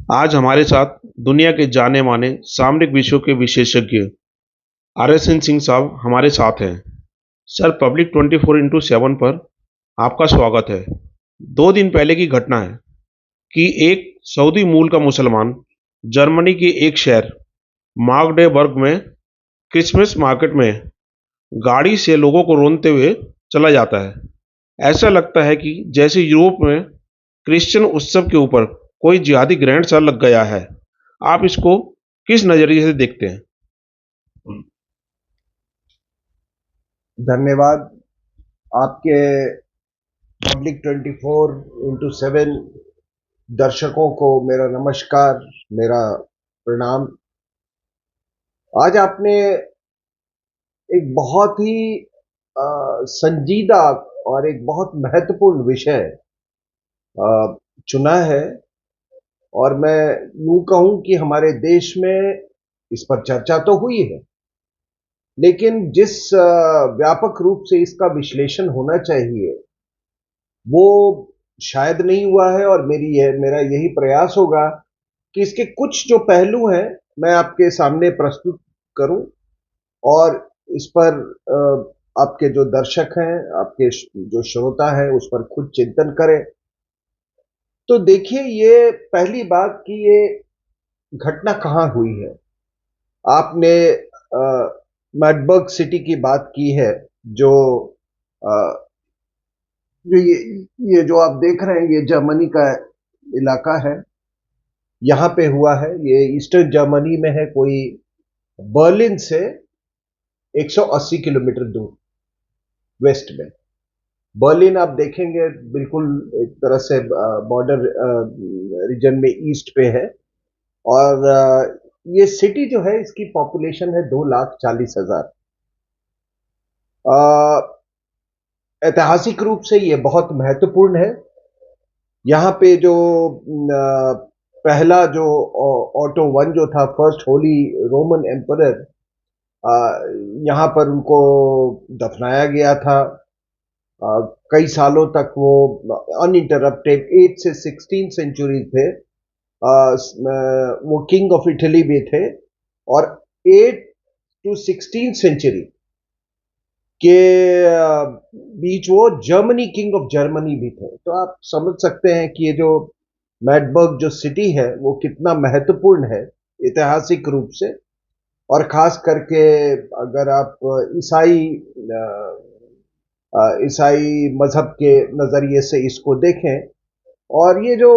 आज हमारे साथ दुनिया के जाने माने सामरिक विषयों के विशेषज्ञ RSN सिंह साहब हमारे साथ हैं। सर, पब्लिक 24x7 पर आपका स्वागत है। 2 दिन पहले की घटना है कि एक सऊदी मूल का मुसलमान जर्मनी के एक शहर मागडेबर्ग में क्रिसमस मार्केट में गाड़ी से लोगों को रोनते हुए चला जाता है। ऐसा लगता है कि जैसे यूरोप में क्रिश्चियन उत्सव के ऊपर कोई जिहादी ग्रहण सा लग गया है। आप इसको किस नजरिए से देखते हैं? धन्यवाद। आपके पब्लिक 24x7 दर्शकों को मेरा नमस्कार, मेरा प्रणाम। आज आपने एक बहुत ही संजीदा और एक बहुत महत्वपूर्ण विषय चुना है, और मैं यूं कहूं कि हमारे देश में इस पर चर्चा तो हुई है, लेकिन जिस व्यापक रूप से इसका विश्लेषण होना चाहिए वो शायद नहीं हुआ है। और मेरा यही प्रयास होगा कि इसके कुछ जो पहलू हैं मैं आपके सामने प्रस्तुत करूं, और इस पर आपके जो दर्शक हैं, आपके जो श्रोता हैं, उस पर खुद चिंतन करें। तो देखिए, ये पहली बात कि ये घटना कहाँ हुई है। आपने मैडबर्ग सिटी की बात की है, जो अ, जो ये जो आप देख रहे हैं, ये जर्मनी का इलाका है। यहाँ पे हुआ है, ये ईस्टर्न जर्मनी में है, कोई बर्लिन से 180 किलोमीटर दूर वेस्ट में। बर्लिन आप देखेंगे बिल्कुल एक तरह से बॉर्डर रीजन में ईस्ट पे है। और ये सिटी जो है, इसकी पॉपुलेशन है 2,40,000। ऐतिहासिक रूप से ये बहुत महत्वपूर्ण है। यहाँ पे जो पहला जो ऑटो वन जो था, फर्स्ट होली रोमन एम्परर, यहाँ पर उनको दफनाया गया था। कई सालों तक वो अनइंटरप्टेड 8 से 16 सेंचुरी थे। वो किंग ऑफ इटली भी थे, और 8 टू 16 सेंचुरी के बीच वो जर्मनी किंग ऑफ जर्मनी भी थे। तो आप समझ सकते हैं कि ये जो मैडबर्ग जो सिटी है वो कितना महत्वपूर्ण है ऐतिहासिक रूप से। और खास करके अगर आप ईसाई मजहब के नजरिए से इसको देखें, और ये जो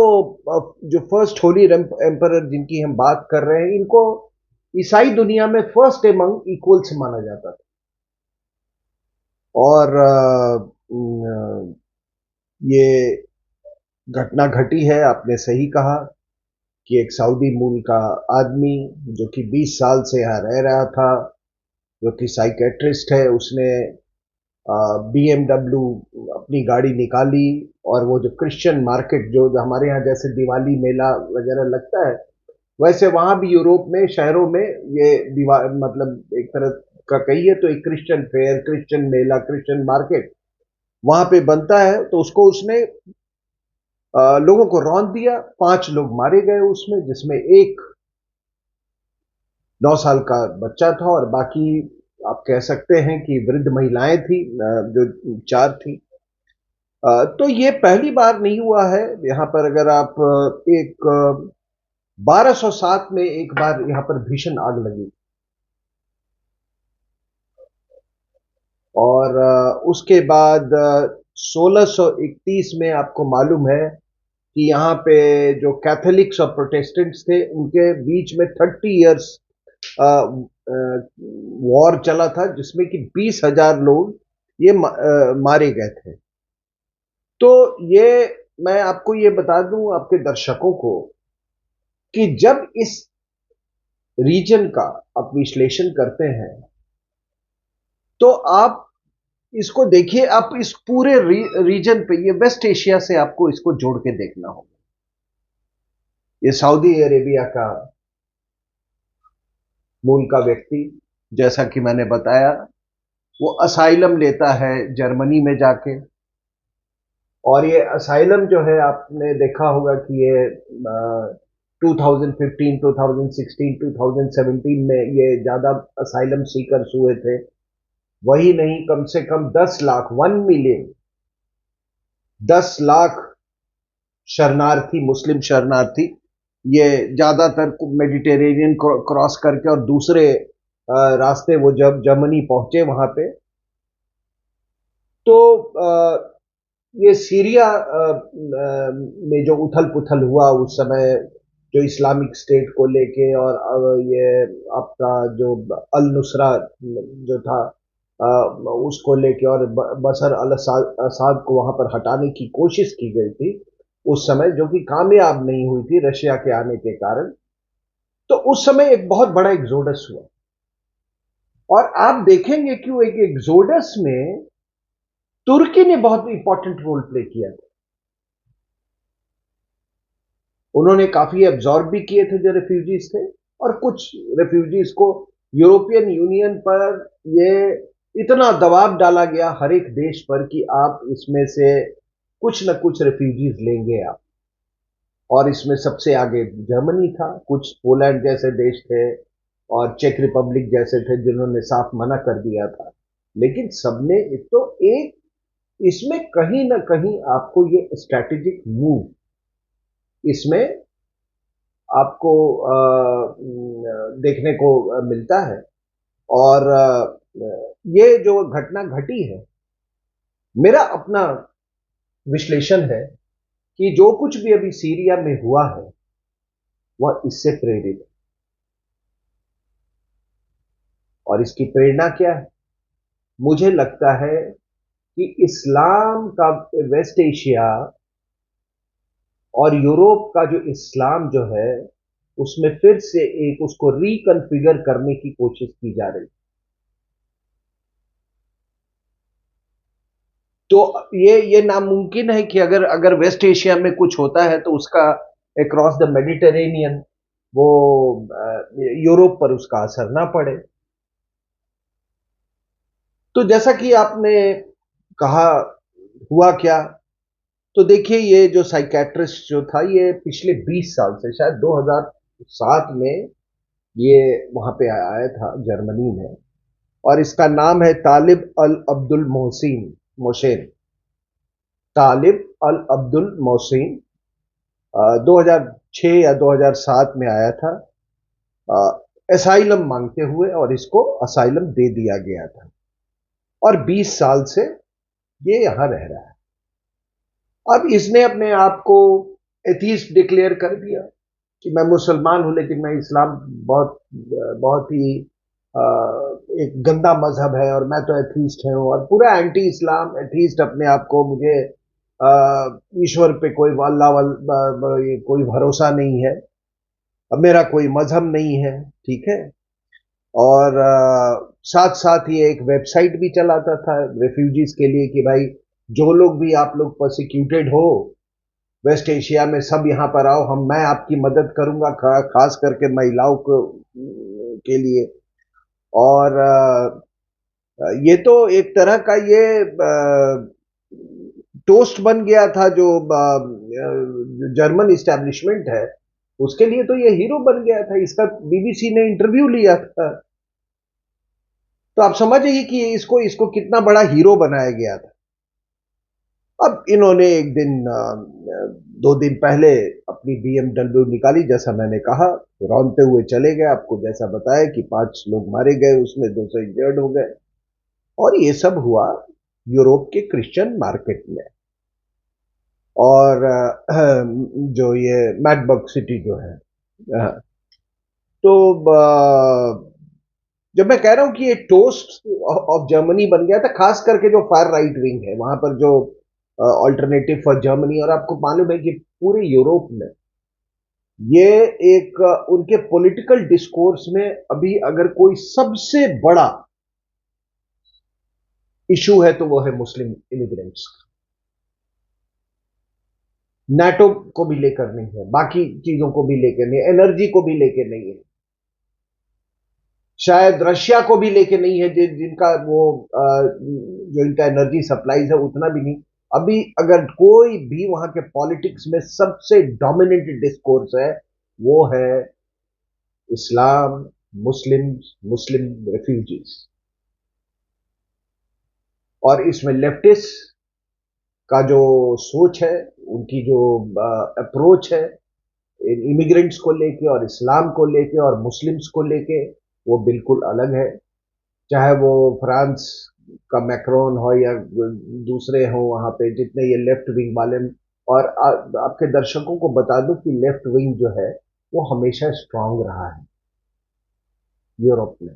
फर्स्ट होली एम्परर जिनकी हम बात कर रहे हैं, इनको ईसाई दुनिया में फर्स्ट एमंग इक्वल्स माना जाता था। और ये घटना घटी है, आपने सही कहा, कि एक सऊदी मूल का आदमी जो कि 20 साल से यहाँ रह रहा था, जो कि साइकेट्रिस्ट है, उसने BMW अपनी गाड़ी निकाली, और वो जो क्रिश्चियन मार्केट जो हमारे यहाँ जैसे दिवाली मेला वगैरह लगता है, वैसे वहां भी यूरोप में शहरों में ये मतलब एक तरह का कहिए तो एक क्रिश्चियन फेयर, क्रिश्चियन मेला, क्रिश्चियन मार्केट वहां पे बनता है। तो उसको उसने लोगों को रौंद दिया। 5 लोग मारे गए उसमें, जिसमें एक 9 साल का बच्चा था, और बाकी आप कह सकते हैं कि वृद्ध महिलाएं थी, जो 4 थी। तो ये पहली बार नहीं हुआ है यहाँ पर। अगर आप एक 1207 में एक बार यहाँ पर भीषण आग लगी, और उसके बाद 1631 में आपको मालूम है कि यहाँ पे जो कैथोलिक्स और प्रोटेस्टेंट्स थे, उनके बीच में 30 इयर्स वॉर चला था, जिसमें कि 20,000 लोग ये मारे गए थे। तो ये मैं आपको ये बता दूं, आपके दर्शकों को, कि जब इस रीजन का आप विश्लेषण करते हैं, तो आप इसको देखिए, आप इस पूरे रीजन पे, ये वेस्ट एशिया से आपको इसको जोड़ के देखना होगा। ये सऊदी अरेबिया का मूल का व्यक्ति, जैसा कि मैंने बताया, वो असाइलम लेता है जर्मनी में जाके। और ये असाइलम जो है, आपने देखा होगा कि ये 2015, 2016, 2017 में ये ज्यादा असाइलम सीकर्स हुए थे। वही नहीं, कम से कम 10 लाख, 1 मिलियन, 10 लाख शरणार्थी, मुस्लिम शरणार्थी, ये ज्यादातर मेडिटेरेनियन क्रॉस करके और दूसरे रास्ते वो जब जर्मनी पहुंचे वहां पे, तो ये सीरिया में जो उथल पुथल हुआ उस समय, जो इस्लामिक स्टेट को लेके, और ये आपका जो अल नुसरा जो था उसको लेके, और बशर अल असाद को वहां पर हटाने की कोशिश की गई थी उस समय, जो कि कामयाब नहीं हुई थी रशिया के आने के कारण। तो उस समय एक बहुत बड़ा एग्जोडस हुआ, और आप देखेंगे कि वो एक एग्जोडस में तुर्की ने बहुत इंपॉर्टेंट रोल प्ले किया था। उन्होंने काफी एब्जॉर्ब भी किए थे जो रेफ्यूजीज थे, और कुछ रेफ्यूजीज को यूरोपियन यूनियन पर ये इतना दबाव डाला गया हर एक देश पर कि आप इसमें से कुछ न कुछ रेफ्यूजीज लेंगे आप। और इसमें सबसे आगे जर्मनी था, कुछ पोलैंड जैसे देश थे, और चेक रिपब्लिक जैसे थे जिन्होंने साफ मना कर दिया था। लेकिन सबने एक तो एक इसमें कहीं ना कहीं आपको ये स्ट्रैटेजिक मूव इसमें आपको देखने को मिलता है। और ये जो घटना घटी है, मेरा अपना विश्लेषण है कि जो कुछ भी अभी सीरिया में हुआ है वह इससे प्रेरित है। और इसकी प्रेरणा क्या है? मुझे लगता है कि इस्लाम का, वेस्ट एशिया और यूरोप का जो इस्लाम जो है, उसमें फिर से एक उसको रिकन्फिगर करने की कोशिश की जा रही है। तो ये नामुमकिन है कि अगर अगर वेस्ट एशिया में कुछ होता है तो उसका अक्रॉस द मेडिटेरेनियन वो यूरोप पर उसका असर ना पड़े। तो जैसा कि आपने कहा, हुआ क्या? तो देखिए, ये जो साइकेट्रिस्ट जो था, ये पिछले 20 साल से, शायद 2007 में ये वहां पे आया था जर्मनी में, और इसका नाम है तालिब अल अब्दुल मोहसिन मोशेन, तालिब अल अब्दुल मोहसिन। 2006 या 2007 में आया था असाइलम मांगते हुए, और इसको असाइलम दे दिया गया था, और 20 साल से ये यहां रह रहा है। अब इसने अपने आप को एथीस्ट डिक्लेयर कर दिया कि मैं मुसलमान हूं, लेकिन मैं इस्लाम बहुत बहुत ही एक गंदा मजहब है, और मैं तो एथीस्ट हूं, और पूरा एंटी इस्लाम एथीस्ट अपने आप को, मुझे ईश्वर पे कोई कोई भरोसा नहीं है, अब मेरा कोई मजहब नहीं है, ठीक है। और साथ साथ ये एक वेबसाइट भी चलाता था रेफ्यूजीज के लिए कि भाई, जो लोग भी आप लोग प्रोसिक्यूटेड हो वेस्ट एशिया में, सब यहां पर आओ, मैं आपकी मदद करूंगा, खास करके महिलाओं को के लिए। और ये तो एक तरह का ये टोस्ट बन गया था, जो जर्मन इस्टेब्लिशमेंट है उसके लिए तो ये हीरो बन गया था। इसका बीबीसी ने इंटरव्यू लिया था, तो आप समझिए कि इसको इसको कितना बड़ा हीरो बनाया गया था। अब इन्होंने एक दिन 2 दिन पहले अपनी बीएमडब्ल्यू निकाली, जैसा मैंने कहा, रौंदते हुए चले गए। आपको जैसा बताया कि 5 लोग मारे गए, उसमें 200 इंजर्ड हो गए, और ये सब हुआ यूरोप के क्रिश्चियन मार्केट में। और जो ये मैडबर्ग सिटी जो है, तो जब मैं कह रहा हूं कि ये टोस्ट ऑफ जर्मनी बन गया था, खास करके जो फार राइट विंग है वहां पर, जो ऑल्टरनेटिव फॉर जर्मनी, और आपको मालूम है कि पूरे यूरोप में ये एक उनके पॉलिटिकल डिस्कोर्स में अभी अगर कोई सबसे बड़ा इशू है तो वो है मुस्लिम इमिग्रेंट्स। नाटो को भी लेकर नहीं है, बाकी चीजों को भी लेकर नहीं है, एनर्जी को भी लेकर नहीं है, शायद रशिया को भी लेके नहीं है, जिनका वो जो इनका एनर्जी सप्लाईज है उतना भी नहीं। अभी अगर कोई भी वहां के पॉलिटिक्स में सबसे डोमिनेंट डिस्कोर्स है वो है इस्लाम, मुस्लिम रेफ्यूजीज। और इसमें लेफ्टिस्ट का जो सोच है, उनकी जो अप्रोच है इमिग्रेंट्स को लेके और इस्लाम को लेके और मुस्लिम्स को लेके, वो बिल्कुल अलग है। चाहे वो फ्रांस का मैक्रोन हो या दूसरे हो, वहां पे जितने ये लेफ्ट विंग वाले। और आपके दर्शकों को बता दूं कि लेफ्ट विंग जो है वो हमेशा स्ट्रांग रहा है यूरोप में।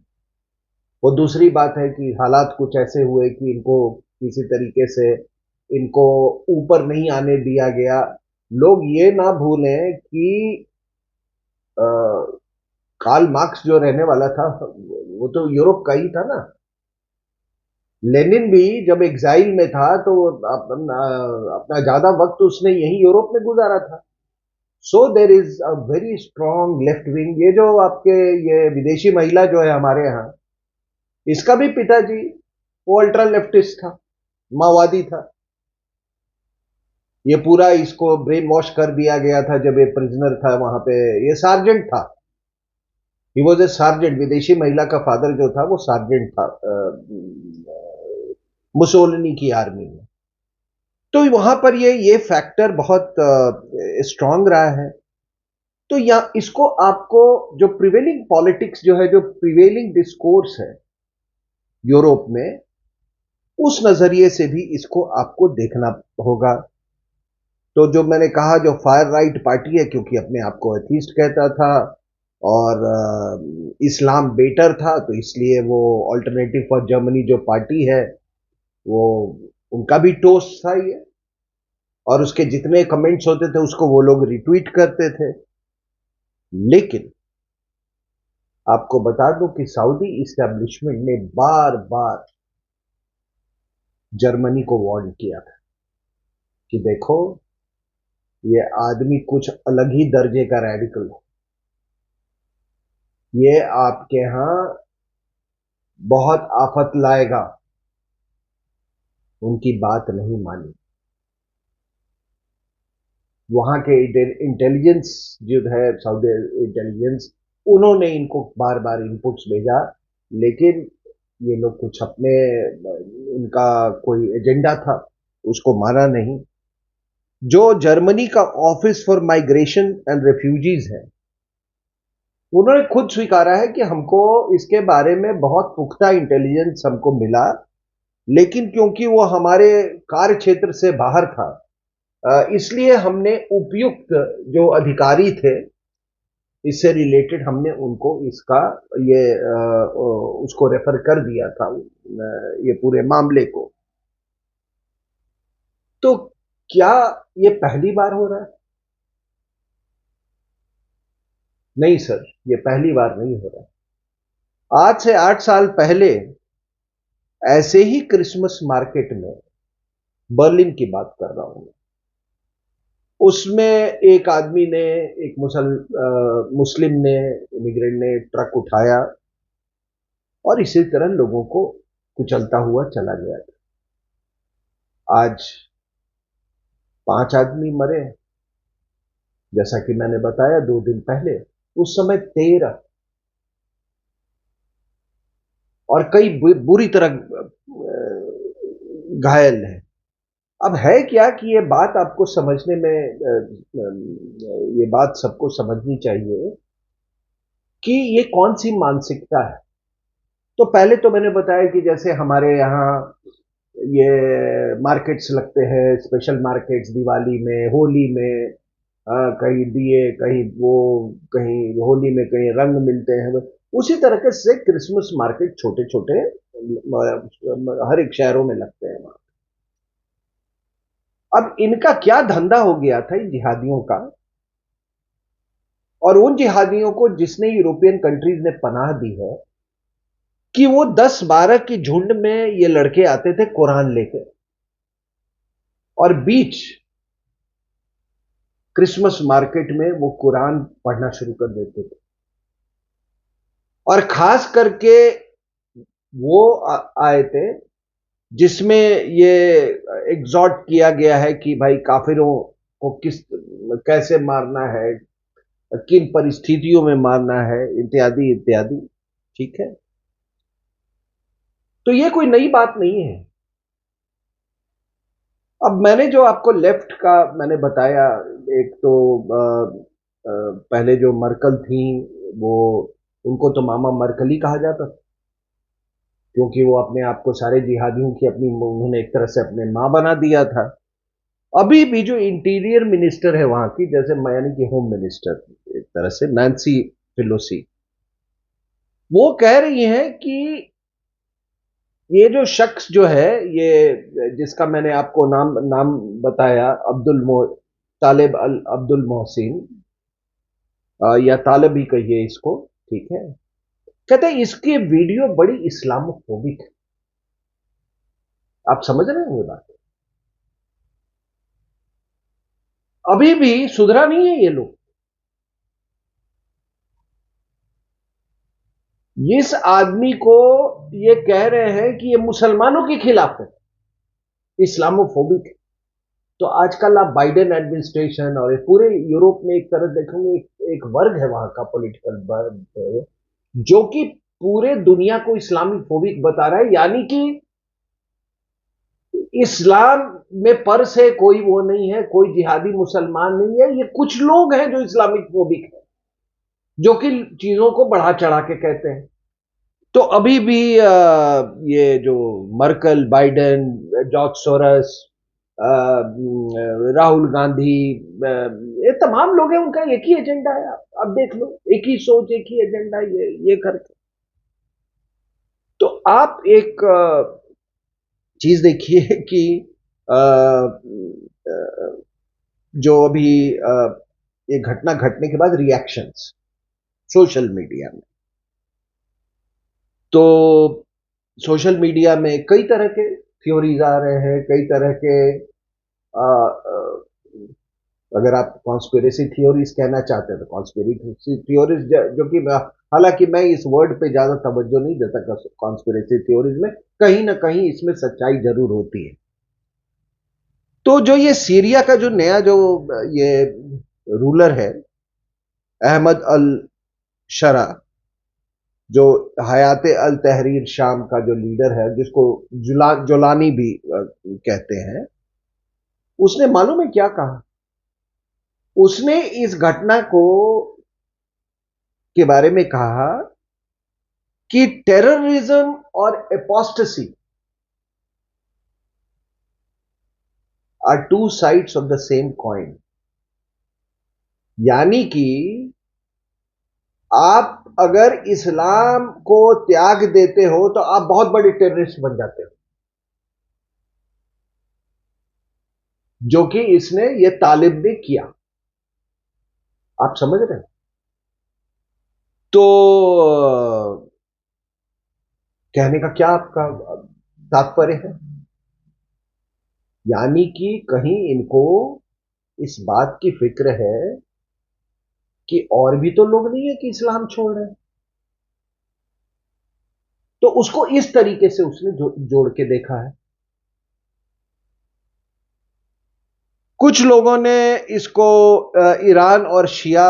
वो दूसरी बात है कि हालात कुछ ऐसे हुए कि इनको किसी तरीके से इनको ऊपर नहीं आने दिया गया। लोग ये ना भूलें कि कार्ल मार्क्स जो रहने वाला था वो तो यूरोप का ही था ना। लेनिन भी जब एग्जाइल में था तो अपना ज्यादा वक्त उसने यही यूरोप में गुजारा था। So there is a very strong left wing. ये जो आपके ये विदेशी महिला जो है हमारे यहाँ, इसका भी पिताजी वो अल्ट्रा लेफ्टिस्ट था, माओवादी था। ये पूरा इसको ब्रेन वॉश कर दिया गया था जब ये प्रिजनर था वहां पे। ये सार्जेंट था, ही वॉज ए सार्जेंट। विदेशी महिला का फादर जो था वो सार्जेंट था मुसोलिनी की आर्मी में। तो वहां पर ये फैक्टर बहुत स्ट्रांग रहा है। तो या इसको आपको जो प्रिवेलिंग पॉलिटिक्स जो है, जो प्रिवेलिंग डिस्कोर्स है यूरोप में, उस नजरिए से भी इसको आपको देखना होगा। तो जो मैंने कहा, जो फायर राइट पार्टी है, क्योंकि अपने आप को एथीस्ट कहता था और इस्लाम बेटर था, तो इसलिए वो ऑल्टरनेटिव फॉर जर्मनी जो पार्टी है वो, उनका भी टोस्ट था ये। और उसके जितने कमेंट्स होते थे उसको वो लोग रिट्वीट करते थे। लेकिन आपको बता दूं कि सऊदी इस्टेब्लिशमेंट ने बार बार जर्मनी को वार्न किया था कि देखो, ये आदमी कुछ अलग ही दर्जे का रेडिकल है, ये आपके यहां बहुत आफत लाएगा। उनकी बात नहीं मानी। वहां के इंटेलिजेंस जो है, सऊदी इंटेलिजेंस, उन्होंने इनको बार बार इनपुट्स भेजा। लेकिन ये लोग कुछ अपने, इनका कोई एजेंडा था, उसको माना नहीं। जो जर्मनी का office for migration and refugees है, उन्होंने खुद स्वीकारा है कि हमको इसके बारे में बहुत पुख्ता इंटेलिजेंस हमको मिला, लेकिन क्योंकि वो हमारे कार्य क्षेत्र से बाहर था, इसलिए हमने उपयुक्त जो अधिकारी थे इससे रिलेटेड, हमने उनको इसका ये उसको रेफर कर दिया था, ये पूरे मामले को। तो क्या ये पहली बार हो रहा है? नहीं सर, ये पहली बार नहीं हो रहा। आज से 8 साल पहले ऐसे ही क्रिसमस मार्केट में, बर्लिन की बात कर रहा हूं मैं, उसमें एक आदमी ने, एक मुस्लिम ने, इमिग्रेंट ने ट्रक उठाया और इसी तरह लोगों को कुचलता हुआ चला गया था। आज 5 आदमी मरे, जैसा कि मैंने बताया 2 दिन पहले। उस समय 13, और कई बुरी तरह घायल है। अब है क्या कि ये बात आपको समझने में, ये बात सबको समझनी चाहिए कि ये कौन सी मानसिकता है। तो पहले तो मैंने बताया कि जैसे हमारे यहाँ ये मार्केट्स लगते हैं, स्पेशल मार्केट्स, दिवाली में, होली में, कहीं दिए, कहीं वो, कहीं होली में कहीं रंग मिलते हैं। उसी तरह से क्रिसमस मार्केट छोटे छोटे हर एक शहरों में लगते हैं वहां। अब इनका क्या धंधा हो गया था इन जिहादियों का, और उन जिहादियों को जिसने यूरोपियन कंट्रीज ने पनाह दी है, कि वो 10-12 की झुंड में ये लड़के आते थे कुरान लेके, और बीच क्रिसमस मार्केट में वो कुरान पढ़ना शुरू कर देते थे। और खास करके वो आए थे जिसमें ये एग्जॉर्ट किया गया है कि भाई काफिरों को किस कैसे मारना है, किन परिस्थितियों में मारना है, इत्यादि इत्यादि। ठीक है, तो ये कोई नई बात नहीं है। अब मैंने जो आपको लेफ्ट का मैंने बताया, एक तो पहले जो मर्कल थी, वो उनको तो मामा मर्कल ही कहा जाता था, क्योंकि वो अपने आप को सारे जिहादियों की अपनी, उन्होंने एक तरह से अपने माँ बना दिया था। अभी भी जो इंटीरियर मिनिस्टर है वहां की, जैसे यानी कि होम मिनिस्टर एक तरह से, नैन्सी पेलोसी, वो कह रही हैं कि ये जो शख्स जो है, ये जिसका मैंने आपको नाम नाम बताया, तालिब अल अब्दुल मोहसिन, या तालिब ही कहिए इसको, ठीक है, कहते हैं इसकी वीडियो बड़ी इस्लामोफोबिक है। आप समझ रहे हैं ये बात? अभी भी सुधरा नहीं है ये लोग। इस आदमी को ये कह रहे हैं कि ये मुसलमानों के खिलाफ है, इस्लामोफोबिक है। तो आजकल आप बाइडेन एडमिनिस्ट्रेशन और पूरे यूरोप में एक तरह देखोगे, एक वर्ग है वहां का पॉलिटिकल वर्ग, जो कि पूरे दुनिया को इस्लामिक फोबिक बता रहा है, यानी कि इस्लाम में पर से कोई वो नहीं है, कोई जिहादी मुसलमान नहीं है, ये कुछ लोग हैं जो इस्लामिक फोबिक है, जो कि चीजों को बढ़ा चढ़ा के कहते हैं। तो अभी भी ये जो Merkel, Biden, George Soros, Rahul Gandhi, ये तमाम लोग हैं, उनका एक ही एजेंडा है। आप देख लो, एक ही सोच, एक ही एजेंडा, ये करके। तो आप एक चीज देखिए कि अ, जो अभी ये घटना घटने के बाद रिएक्शंस सोशल मीडिया में, तो सोशल मीडिया में कई तरह के थ्योरीज आ रहे हैं, कई तरह के आ, आ, अगर आप कॉन्स्पिरेसी थ्योरीज कहना चाहते हैं तो कॉन्स्पिरेसी थ्योरीज, जो कि हालांकि मैं इस वर्ड पे ज्यादा तवज्जो नहीं देता, कॉन्स्पिरेसी थ्योरीज में कहीं ना कहीं इसमें सच्चाई जरूर होती है। तो जो ये सीरिया का जो नया जो ये रूलर है, अहमद अल शरा, जो हयात अल तहरीर शाम का जो लीडर है, जिसको जोलानी भी कहते हैं, उसने मालूम है क्या कहा? उसने इस घटना को के बारे में कहा कि टेररिज्म और apostasy are two sides of the same coin. यानी कि आप अगर इस्लाम को त्याग देते हो तो आप बहुत बड़े टेररिस्ट बन जाते हो, जो कि इसने ये तालिब ने किया। आप समझ रहे हैं? तो कहने का क्या आपका तात्पर्य है? यानी कि कहीं इनको इस बात की फिक्र है कि और भी तो लोग नहीं है कि इस्लाम छोड़ रहे हैं। तो उसको इस तरीके से उसने जोड़ के देखा है। कुछ लोगों ने इसको ईरान और शिया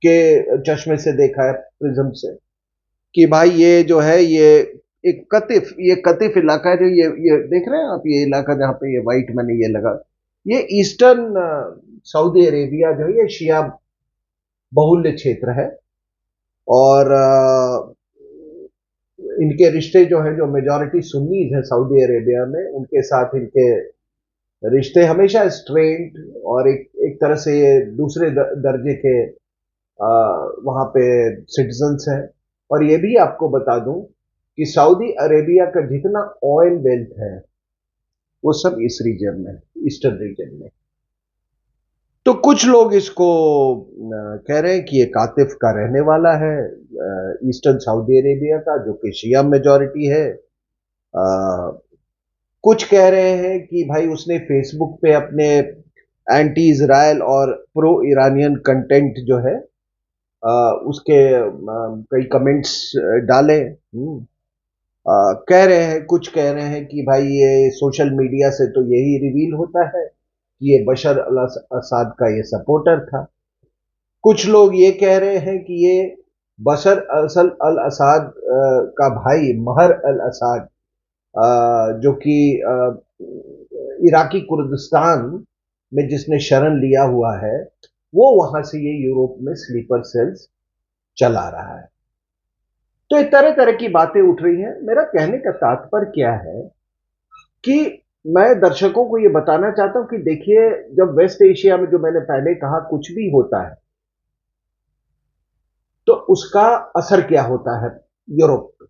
के चश्मे से देखा है, प्रिज्म से, कि भाई ये जो है, ये कतिफ इलाका है, जो ये देख रहे हैं आप, ये इलाका जहां पे ये व्हाइट मैंने ये लगा, ये ईस्टर्न सऊदी अरेबिया जो है, ये शिया बहुल्य क्षेत्र है। और इनके रिश्ते जो है, जो मेजॉरिटी सुन्नीज है सऊदी अरेबिया में, उनके साथ इनके रिश्ते हमेशा स्ट्रेंट, और एक तरह से ये दूसरे दर्जे के वहां पे सिटीजन्स हैं। और ये भी आपको बता दूं कि सऊदी अरेबिया का जितना ऑयल वेल्थ है, वो सब इस रीजन में, ईस्टर्न रीजन में। तो कुछ लोग इसको कह रहे हैं कि ये कातिफ का रहने वाला है, ईस्टर्न सऊदी अरेबिया का, जो कि शिया मेजॉरिटी है। कुछ कह रहे हैं कि भाई उसने फेसबुक पे अपने एंटी इजराइल और प्रो ईरानियन कंटेंट जो है, उसके कई कमेंट्स डाले। कह रहे हैं, कुछ कह रहे हैं कि भाई ये सोशल मीडिया से तो यही रिवील होता है कि ये बशर अल असाद का ये सपोर्टर था। कुछ लोग ये कह रहे हैं कि ये बशर अल असाद का भाई महर अल असाद, जो कि इराकी कुर्दिस्तान में जिसने शरण लिया हुआ है, वो वहां से ये यूरोप में स्लीपर सेल्स चला रहा है। तो ये तरह तरह की बातें उठ रही हैं। मेरा कहने का तात्पर्य क्या है कि मैं दर्शकों को ये बताना चाहता हूं कि देखिए, जब वेस्ट एशिया में, जो मैंने पहले कहा, कुछ भी होता है तो उसका असर क्या होता है यूरोप पे।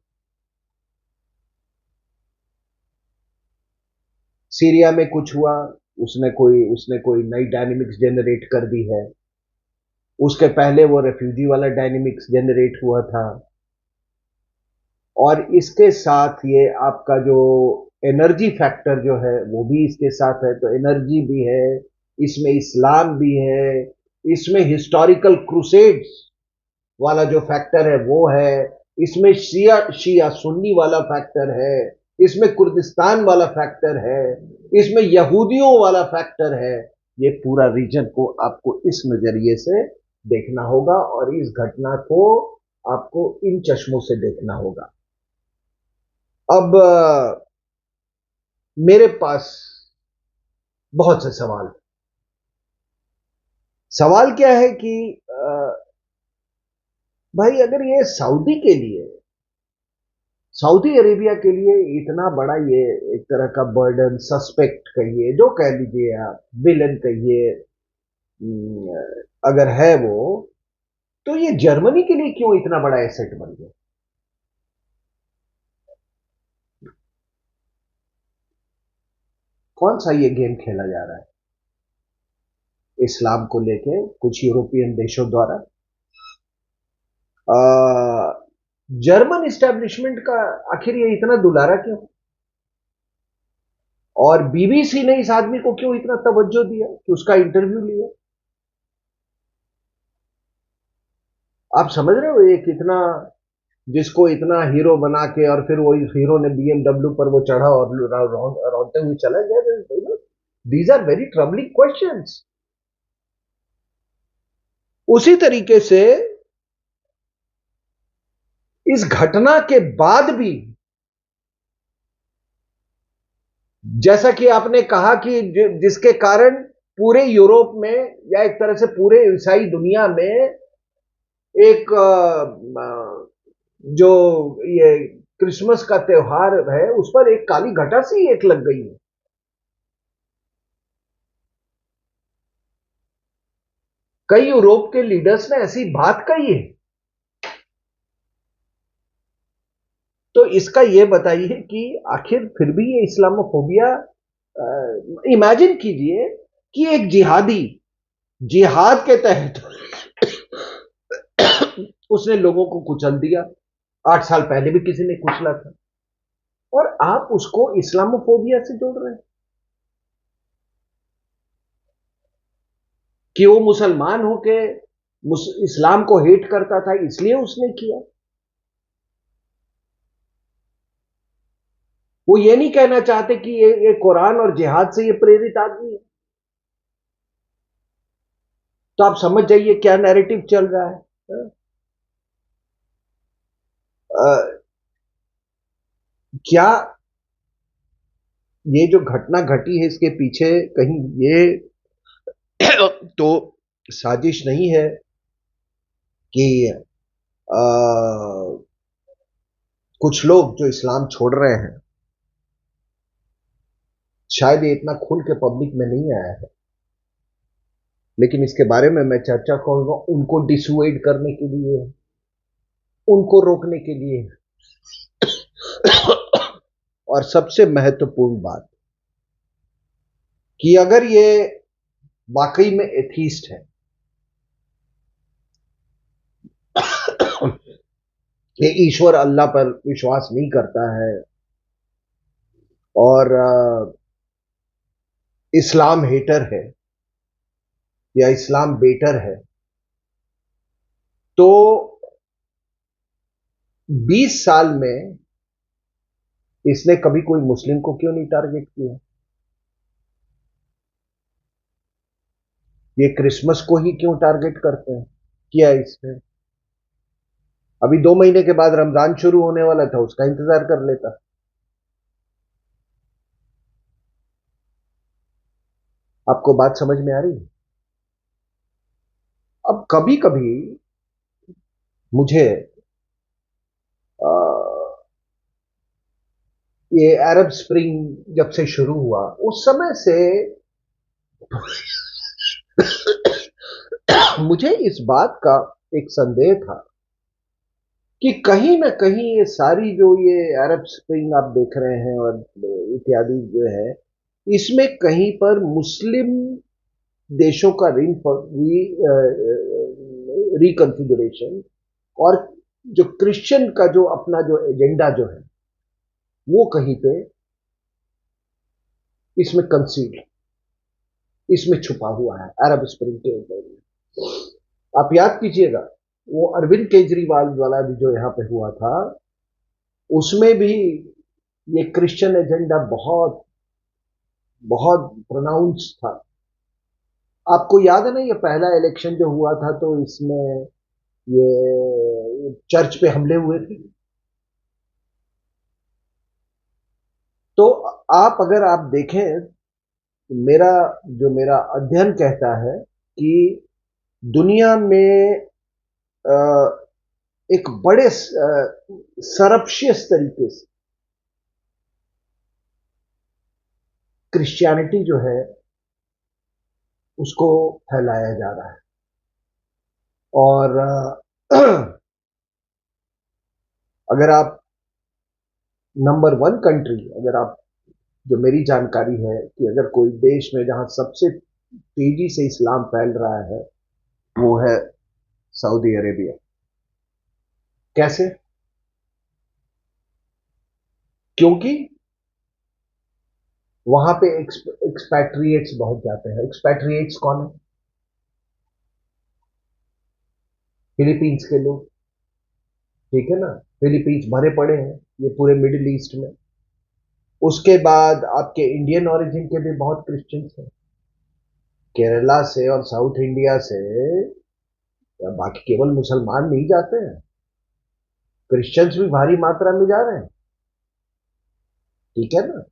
सीरिया में कुछ हुआ, उसने कोई नई डायनेमिक्स जनरेट कर दी है। उसके पहले वो रेफ्यूजी वाला डायनेमिक्स जनरेट हुआ था। और इसके साथ ये आपका जो एनर्जी फैक्टर जो है वो भी इसके साथ है। तो एनर्जी भी है, इसमें इस्लाम भी है, इसमें हिस्टोरिकल क्रूसेड्स वाला जो फैक्टर है वो है, इसमें शिया शिया सुन्नी वाला फैक्टर है, इसमें कुर्दिस्तान वाला फैक्टर है, इसमें यहूदियों वाला फैक्टर है। ये पूरा रीजन को आपको इस नजरिए से देखना होगा और इस घटना को आपको इन चश्मों से देखना होगा। अब मेरे पास बहुत से सवाल। सवाल क्या है कि भाई, अगर ये सऊदी अरेबिया के लिए इतना बड़ा, ये एक तरह का बर्डन, सस्पेक्ट कहिए, जो कह लीजिए आप, विलन कहिए, अगर है वो, तो ये जर्मनी के लिए क्यों इतना बड़ा एसेट बन गया? कौन सा ये गेम खेला जा रहा है इस्लाम को लेके कुछ यूरोपियन देशों द्वारा? जर्मन इस्टेब्लिशमेंट का आखिर ये इतना दुलारा क्यों? और बीबीसी ने इस आदमी को क्यों इतना तवज्जो दिया कि उसका इंटरव्यू लिया? आप समझ रहे हो, ये कितना, जिसको इतना हीरो बना के और फिर वो इस हीरो ने बीएमडब्ल्यू पर वो चढ़ा और रोते हुए चला गया। These are very troubling questions. उसी तरीके से इस घटना के बाद भी, जैसा कि आपने कहा कि जिसके कारण पूरे यूरोप में, या एक तरह से पूरे ईसाई दुनिया में, एक जो ये क्रिसमस का त्योहार है उस पर एक काली घटा सी एक लग गई है। कई यूरोप के लीडर्स ने ऐसी बात कही है। तो इसका यह बताइए कि आखिर फिर भी ये इस्लामोफोबिया, इमेजिन कीजिए कि एक जिहादी जिहाद के तहत उसने लोगों को कुचल दिया। 8 साल पहले भी किसी ने कुचला था, और आप उसको इस्लामोफोबिया से जोड़ रहे हैं कि वो मुसलमान होके इस्लाम को हेट करता था इसलिए उसने किया। वो ये नहीं कहना चाहते कि ये कुरान और जिहाद से ये प्रेरित आदमी है। तो आप समझ जाइए क्या नैरेटिव चल रहा है। क्या ये जो घटना घटी है इसके पीछे कहीं ये तो साजिश नहीं है कि आ, कुछ लोग जो इस्लाम छोड़ रहे हैं, शायद ये इतना खुल के पब्लिक में नहीं आया है, लेकिन इसके बारे में मैं चर्चा करूंगा उनको डिसुएड करने के लिए, उनको रोकने के लिए। और सबसे महत्वपूर्ण बात कि अगर ये वाकई में एथीस्ट है, ये ईश्वर अल्लाह पर विश्वास नहीं करता है और इस्लाम हेटर है या इस्लाम बेटर है, तो 20 साल में इसने कभी कोई मुस्लिम को क्यों नहीं टारगेट किया? ये क्रिसमस को ही क्यों टारगेट करते हैं किया इसने? अभी 2 महीने के बाद रमजान शुरू होने वाला था, उसका इंतजार कर लेता। आपको बात समझ में आ रही है? अब कभी कभी मुझे आ, ये अरब स्प्रिंग जब से शुरू हुआ उस समय से मुझे इस बात का एक संदेह था कि कहीं ना कहीं ये सारी जो ये अरब स्प्रिंग आप देख रहे हैं और इत्यादि जो है, इसमें कहीं पर मुस्लिम देशों का रिकन्फिगरेशन और जो क्रिश्चियन का जो अपना जो एजेंडा जो है वो कहीं पे इसमें कंसील, इसमें छुपा हुआ है अरब स्प्रिंग के ऊपर। आप याद कीजिएगा वो अरविंद केजरीवाल वाला भी जो यहां पे हुआ था, उसमें भी ये क्रिश्चियन एजेंडा बहुत बहुत प्रोनाउंस था। आपको याद है ना, ये पहला इलेक्शन जो हुआ था तो इसमें ये चर्च पे हमले हुए थे। तो आप अगर आप देखें, मेरा जो मेरा अध्ययन कहता है कि दुनिया में अ, एक बड़े सरप्शियस तरीके से क्रिश्चियनिटी जो है उसको फैलाया जा रहा है। और अगर आप नंबर वन कंट्री, अगर आप, जो मेरी जानकारी है कि अगर कोई देश में जहां सबसे तेजी से इस्लाम फैल रहा है वो है सऊदी अरेबिया। कैसे? क्योंकि वहां पे एक्सपैट्रिएट्स बहुत जाते हैं। एक्सपैट्रिएट्स कौन है? फिलीपींस के लोग, ठीक है ना। फिलीपींस भरे पड़े हैं ये पूरे मिडिल ईस्ट में। उसके बाद आपके इंडियन ओरिजिन के भी बहुत क्रिश्चियंस हैं, केरला से और साउथ इंडिया से। बाकी केवल मुसलमान नहीं जाते हैं, क्रिश्चियंस भी भारी मात्रा में जा रहे हैं, ठीक है ना।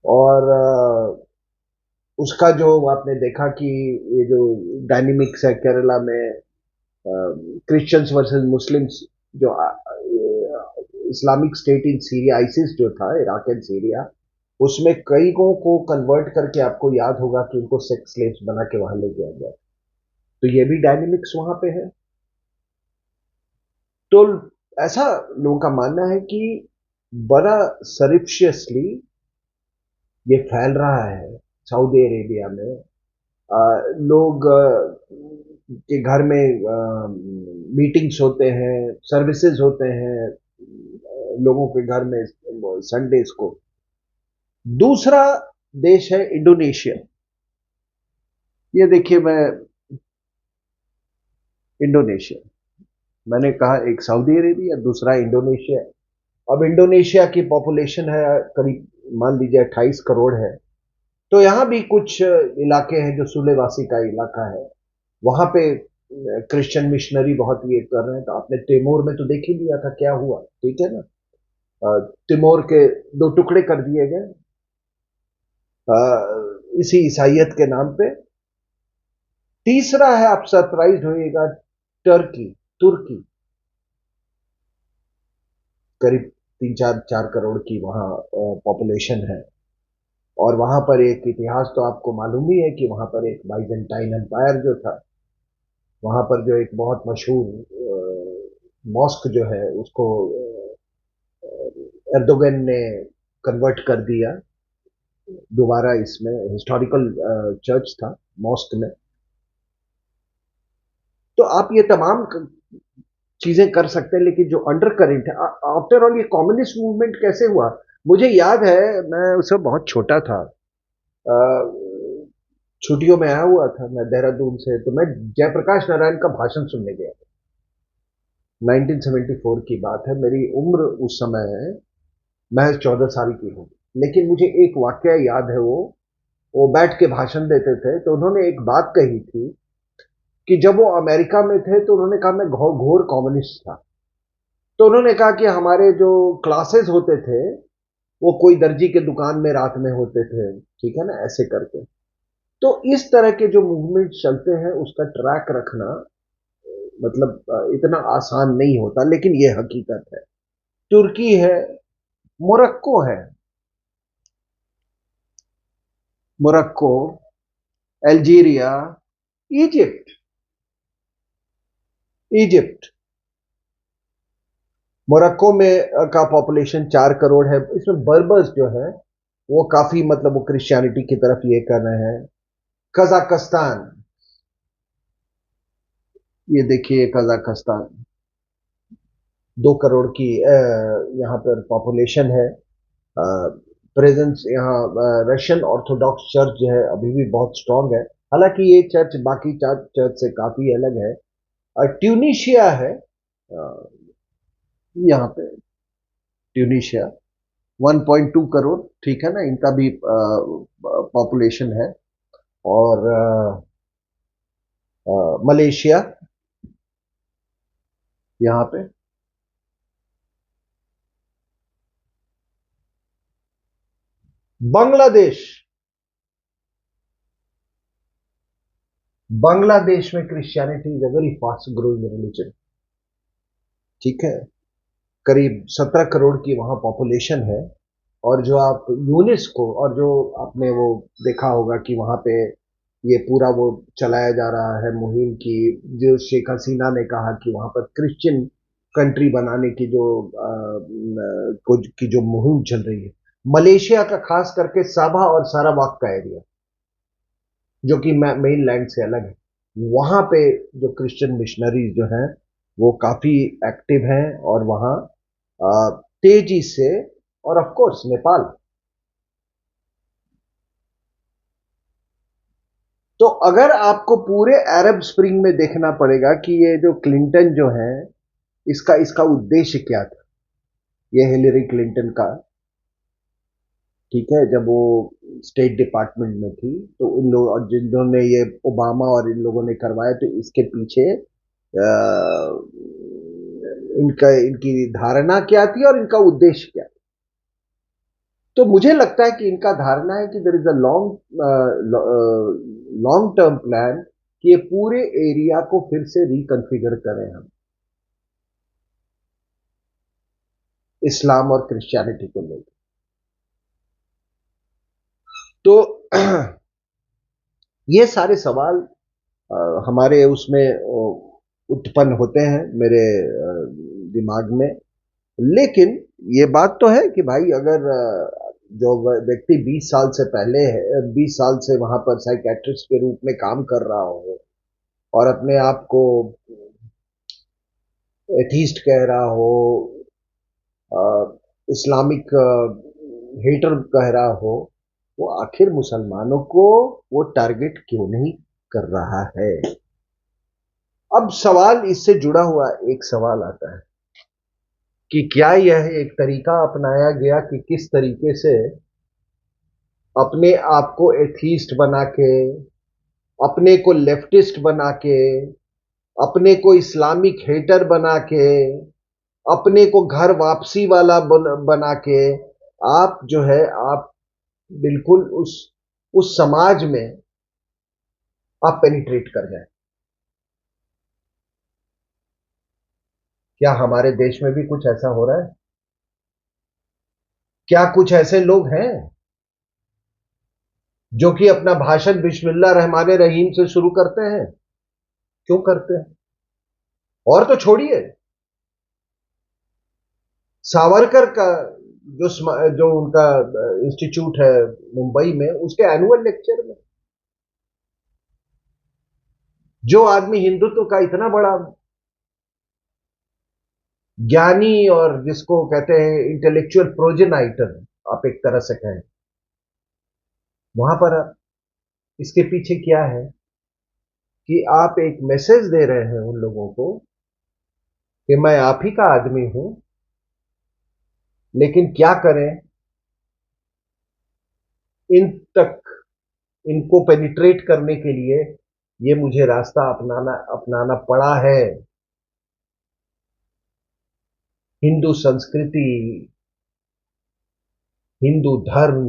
और उसका जो आपने देखा कि ये जो डायनेमिक्स है केरला में, क्रिश्चियंस वर्सेस मुस्लिम्स, जो Islamic state in Syria, ISIS जो था, इराक एंड सीरिया, उसमें कई को कन्वर्ट करके, आपको याद होगा कि उनको सेक्स स्लेव्स बना के वहां ले गया गया। तो ये भी डायनेमिक्स वहां पे है। तो ऐसा लोगों का मानना है कि बड़ा सरिप्शियसली ये फैल रहा है सऊदी अरेबिया में। लोग के घर में मीटिंग्स होते हैं, सर्विसेज होते हैं लोगों के घर में संडेज को। दूसरा देश है इंडोनेशिया। ये देखिए, मैं इंडोनेशिया, मैंने कहा एक सऊदी अरेबिया, दूसरा इंडोनेशिया। अब इंडोनेशिया की पॉपुलेशन है करीब, मान लीजिए 28 करोड़ है। तो यहां भी कुछ इलाके हैं जो सुलेवासी का इलाका है, वहां पे क्रिश्चियन मिशनरी बहुत ये कर रहे हैं। तो आपने तिमोर में तो देख ही लिया था क्या हुआ, ठीक है ना। तिमोर के दो टुकड़े कर दिए गए इसी ईसाइयत के नाम पे। तीसरा है, आप सरप्राइज होइएगा, टर्की, तुर्की। करीब 3-4 करोड़ की वहां पॉपुलेशन है। और वहां पर एक इतिहास तो आपको मालूम ही है कि वहां पर एक बाइजेंटाइन एम्पायर जो था, वहां पर जो एक बहुत मशहूर मॉस्क जो है उसको एर्दोगन ने कन्वर्ट कर दिया दोबारा। इसमें हिस्टोरिकल चर्च था मॉस्क में। तो आप ये तमाम चीजें कर सकते हैं, लेकिन जो अंडर करेंट है, आफ्टर ऑल ये कम्युनिस्ट मूवमेंट कैसे हुआ? मुझे याद है, मैं उस वक्त बहुत छोटा था, अ, छुट्टियों में आया हुआ था मैं देहरादून से, तो मैं जयप्रकाश नारायण का भाषण सुनने गया था। 1974 की बात है, मेरी उम्र उस समय महज 14 साल की होगी। लेकिन मुझे एक वाकया याद है वो, वो बैठ के भाषण देते थे, तो उन्होंने एक बात कही थी कि जब वो अमेरिका में थे तो उन्होंने कहा मैं घोर कम्युनिस्ट था। तो उन्होंने कहा कि हमारे जो क्लासेस होते थे वो कोई दर्जी के दुकान में रात में होते थे, ठीक है ना, ऐसे करके। तो इस तरह के जो मूवमेंट चलते हैं उसका ट्रैक रखना मतलब इतना आसान नहीं होता, लेकिन ये हकीकत है। तुर्की है, मोरक्को है, Morocco, Algeria, Egypt, Egypt, Morocco में का पॉपुलेशन 4 करोड़ है। इसमें बर्बर्स जो है वो काफी मतलब वो क्रिश्चियनिटी की तरफ ये कर रहे हैं। कजाकिस्तान, ये देखिए कजाकिस्तान, 2 करोड़ की यहाँ पर पॉपुलेशन है। प्रेजेंस यहाँ रशियन ऑर्थोडॉक्स चर्च जो है अभी भी बहुत स्ट्रांग है, हालांकि ये चर्च बाकी चर्च से काफी अलग है। ट्यूनिशिया है यहाँ पे, ट्यूनिशिया 1.2 करोड़, ठीक है ना, इनका भी पॉपुलेशन है। और मलेशिया यहाँ पे, बांग्लादेश, बांग्लादेश में Christianity is a very fast growing religion, ठीक है। करीब 17 करोड़ की वहां पॉपुलेशन है। और जो आप यूनेस्को और जो आपने वो देखा होगा कि वहां पे ये पूरा वो चलाया जा रहा है मुहिम की, जो शेख हसीना ने कहा कि वहां पर क्रिश्चियन कंट्री बनाने की जो कुछ की जो मुहिम चल रही है, मलेशिया का खास करके साबा और सारावाक का एरिया जो कि मेन लैंड से अलग है, वहां पे जो क्रिश्चियन मिशनरीज जो हैं वो काफी एक्टिव हैं। और वहां तेजी से, और ऑफ कोर्स नेपाल। तो अगर आपको पूरे अरब स्प्रिंग में देखना पड़ेगा कि ये जो क्लिंटन जो है इसका इसका उद्देश्य क्या था, ये हिलरी क्लिंटन का, ठीक है, जब वो स्टेट डिपार्टमेंट में थी, तो उन लोग और जिन्होंने ये ओबामा और इन लोगों ने करवाया, तो इसके पीछे इनका इनकी धारणा क्या थी और इनका उद्देश्य क्या। तो मुझे लगता है कि इनका धारणा है कि there is a long term plan कि ये पूरे एरिया को फिर से रिकॉन्फ़िगर करें हम, इस्लाम और क्रिश्चियनिटी को लेकर। तो ये सारे सवाल हमारे उसमें उत्पन्न होते हैं मेरे दिमाग में। लेकिन ये बात तो है कि भाई अगर जो व्यक्ति 20 साल से पहले है, 20 साल से वहां पर साइकेट्रिस्ट के रूप में काम कर रहा हो और अपने आप को एथीस्ट कह रहा हो, इस्लामिक हेटर कह रहा हो, वो आखिर मुसलमानों को वो टारगेट क्यों नहीं कर रहा है। अब सवाल इससे जुड़ा हुआ एक सवाल आता है कि क्या यह एक तरीका अपनाया गया कि किस तरीके से अपने आप को एथीस्ट बना के, अपने को लेफ्टिस्ट बना के, अपने को इस्लामिक हेटर बना के, अपने को घर वापसी वाला बना के, आप जो है आप बिल्कुल उस समाज में आप पेनिट्रेट कर जाए। क्या हमारे देश में भी कुछ ऐसा हो रहा है? क्या कुछ ऐसे लोग हैं जो कि अपना भाषण बिस्मिल्लाह रहमान रहीम से शुरू करते हैं? क्यों करते हैं? और तो छोड़िए, सावरकर का जो उनका इंस्टीट्यूट है मुंबई में, उसके एनुअल लेक्चर में जो आदमी हिंदुत्व का इतना बड़ा ज्ञानी और जिसको कहते हैं इंटेलेक्चुअल प्रोजेनाइटर आप एक तरह से कहें, वहां पर इसके पीछे क्या है कि आप एक मैसेज दे रहे हैं उन लोगों को कि मैं आप ही का आदमी हूं, लेकिन क्या करें, इन तक इनको पेनिट्रेट करने के लिए ये मुझे रास्ता अपनाना अपनाना पड़ा है। हिंदू संस्कृति, हिंदू धर्म,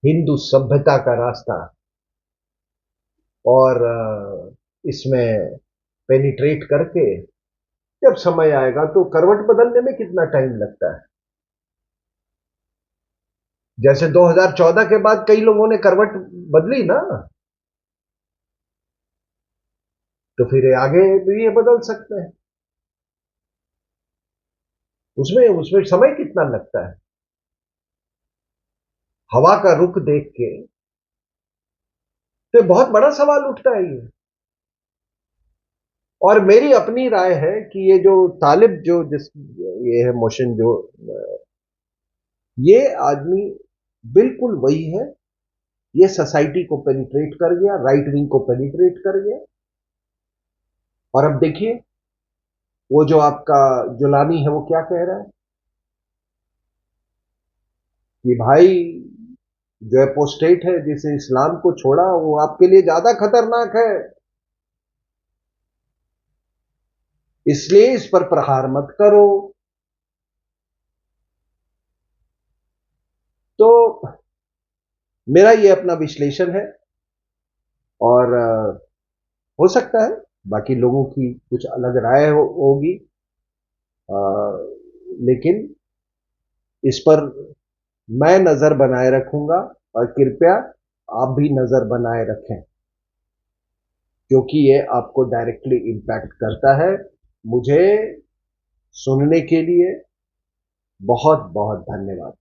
हिंदू सभ्यता का रास्ता, और इसमें पेनिट्रेट करके जब समय आएगा तो करवट बदलने में कितना टाइम लगता है। जैसे 2014 के बाद कई लोगों ने करवट बदली ना, तो फिर आगे भी ये बदल सकते हैं। उसमें उसमें समय कितना लगता है। हवा का रुख देख के तो बहुत बड़ा सवाल उठता है ये। और मेरी अपनी राय है कि ये जो तालिब जो जिस ये है मोशन जो ये आदमी बिल्कुल वही है। ये सोसाइटी को पेनिट्रेट कर गया, राइट विंग को पेनिट्रेट कर गया। और अब देखिए वो जो आपका जुलानी है वो क्या कह रहा है कि भाई जो एपोस्टेट है जिसे इस्लाम को छोड़ा वो आपके लिए ज्यादा खतरनाक है, इसलिए इस पर प्रहार मत करो। तो मेरा ये अपना विश्लेषण है, और हो सकता है बाकी लोगों की कुछ अलग राय होगी, लेकिन इस पर मैं नजर बनाए रखूंगा, और कृपया आप भी नजर बनाए रखें, क्योंकि ये आपको डायरेक्टली इंपैक्ट करता है। मुझे सुनने के लिए बहुत बहुत धन्यवाद।